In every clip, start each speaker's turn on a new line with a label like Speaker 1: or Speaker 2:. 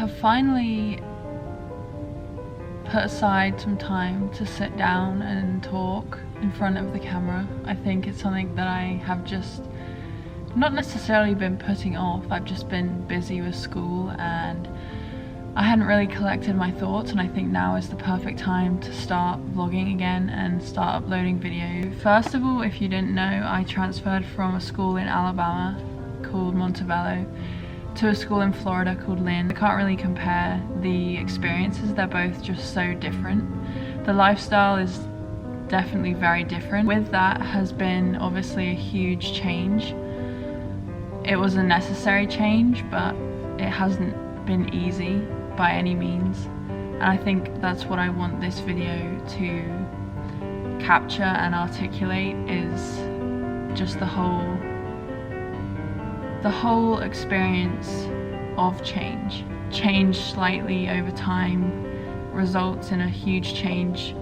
Speaker 1: have finally put aside some time to sit down and talk in front of the camera. I think it's something that I have just not necessarily been putting off. I've just been busy with school and I hadn't really collected my thoughts, and I think now is the perfect time to start vlogging again and start uploading video. First of all, if you didn't know, I transferred from a school in Alabama called Montevallo to a school in Florida called Lynn. I can't really compare the experiences, they're both just so different. The lifestyle is definitely very different. With that has been obviously a huge change. It was a necessary change, but it hasn't been easy by any means. And I think that's what I want this video to capture and articulate, is just the whole experience of change. Change slightly over time results in a huge change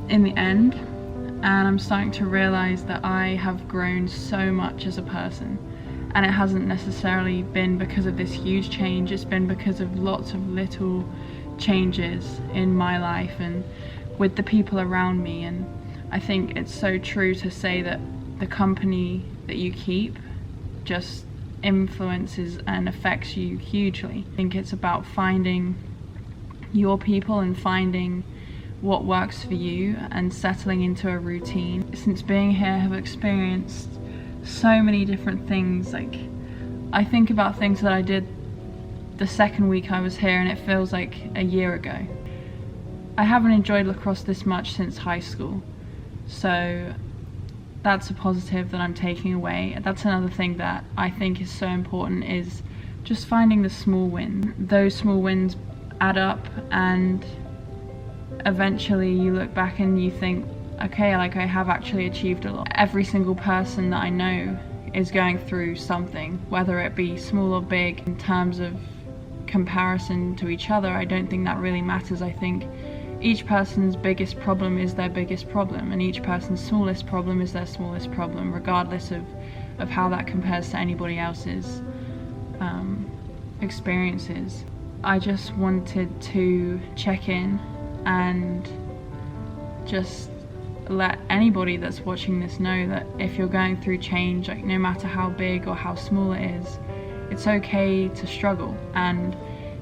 Speaker 1: in the end, and I'm starting to realize that I have grown so much as a person, and it hasn't necessarily been because of this huge change, it's been because of lots of little changes in my life and with the people around me. And I think it's so true to say that the company that you keep just influences and affects you hugely. I think it's about finding your people and finding what works for you and settling into a routine. Since being here, I have experienced so many different things. Like, I think about things that I did the second week I was here and it feels like a year ago. I haven't enjoyed lacrosse this much since high school, so that's a positive that I'm taking away. That's another thing that I think is so important, is just finding the small win. Those small wins add up, and eventually you look back and you think, okay, like, I have actually achieved a lot. Every single person that I know is going through something, whether it be small or big. In terms of comparison to each other, I don't think that really matters. I think each person's biggest problem is their biggest problem, and each person's smallest problem is their smallest problem, regardless of how that compares to anybody else's experiences. I just wanted to check in and just let anybody that's watching this know that if you're going through change, like, no matter how big or how small it is, it's okay to struggle, and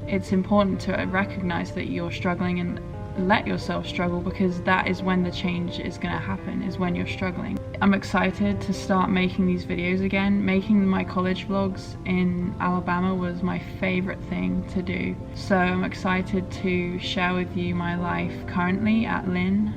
Speaker 1: it's important to recognize that you're struggling and let yourself struggle, because that is when the change is going to happen, is when you're struggling. I'm excited to start making these videos again. Making my college vlogs in Alabama was my favorite thing to do, so I'm excited to share with you my life currently at Lynn.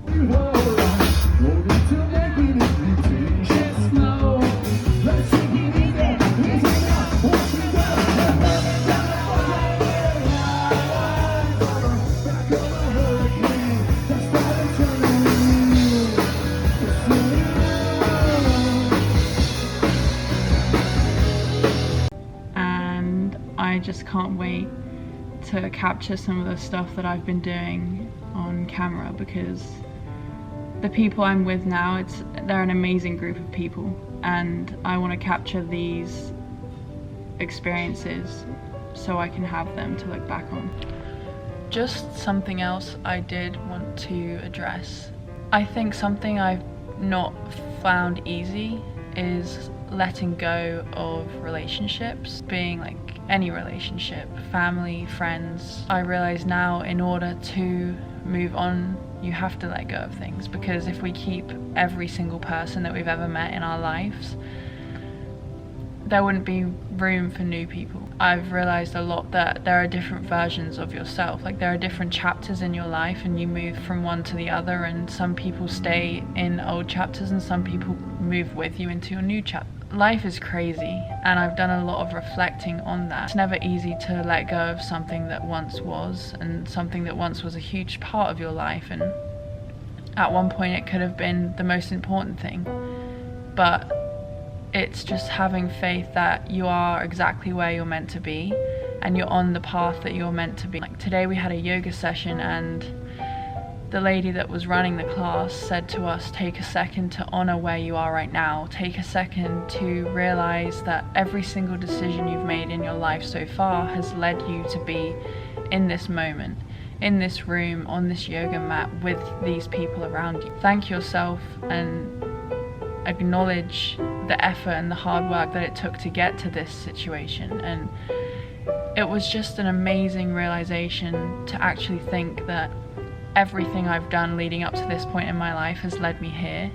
Speaker 1: I just can't wait to capture some of the stuff that I've been doing on camera, because the people I'm with now, they're an amazing group of people, and I want to capture these experiences so I can have them to look back on. Just something else I did want to address. I think something I've not found easy is letting go of relationships, being like any relationship, family, friends. I realize now, in order to move on, you have to let go of things, because if we keep every single person that we've ever met in our lives, there wouldn't be room for new people. I've realized a lot that there are different versions of yourself. Like, there are different chapters in your life and you move from one to the other, and some people stay in old chapters and some people move with you into your new chapter. Life is crazy, and I've done a lot of reflecting on that. It's never easy to let go of something that once was, and something that once was a huge part of your life, and at one point it could have been the most important thing. But it's just having faith that you are exactly where you're meant to be, and you're on the path that you're meant to be. Like, today we had a yoga session, and the lady that was running the class said to us, take a second to honor where you are right now. Take a second to realize that every single decision you've made in your life so far has led you to be in this moment, in this room, on this yoga mat with these people around you. Thank yourself and acknowledge the effort and the hard work that it took to get to this situation. And it was just an amazing realization to actually think that everything I've done leading up to this point in my life has led me here,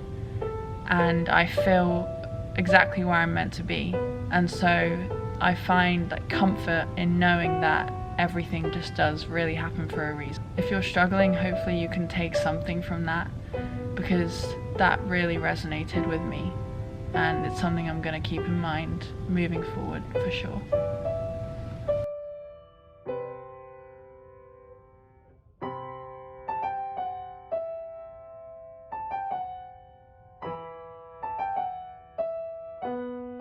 Speaker 1: and I feel exactly where I'm meant to be. And so I find like comfort in knowing that everything just does really happen for a reason. If you're struggling, hopefully you can take something from that, because that really resonated with me, and it's something I'm going to keep in mind moving forward for sure.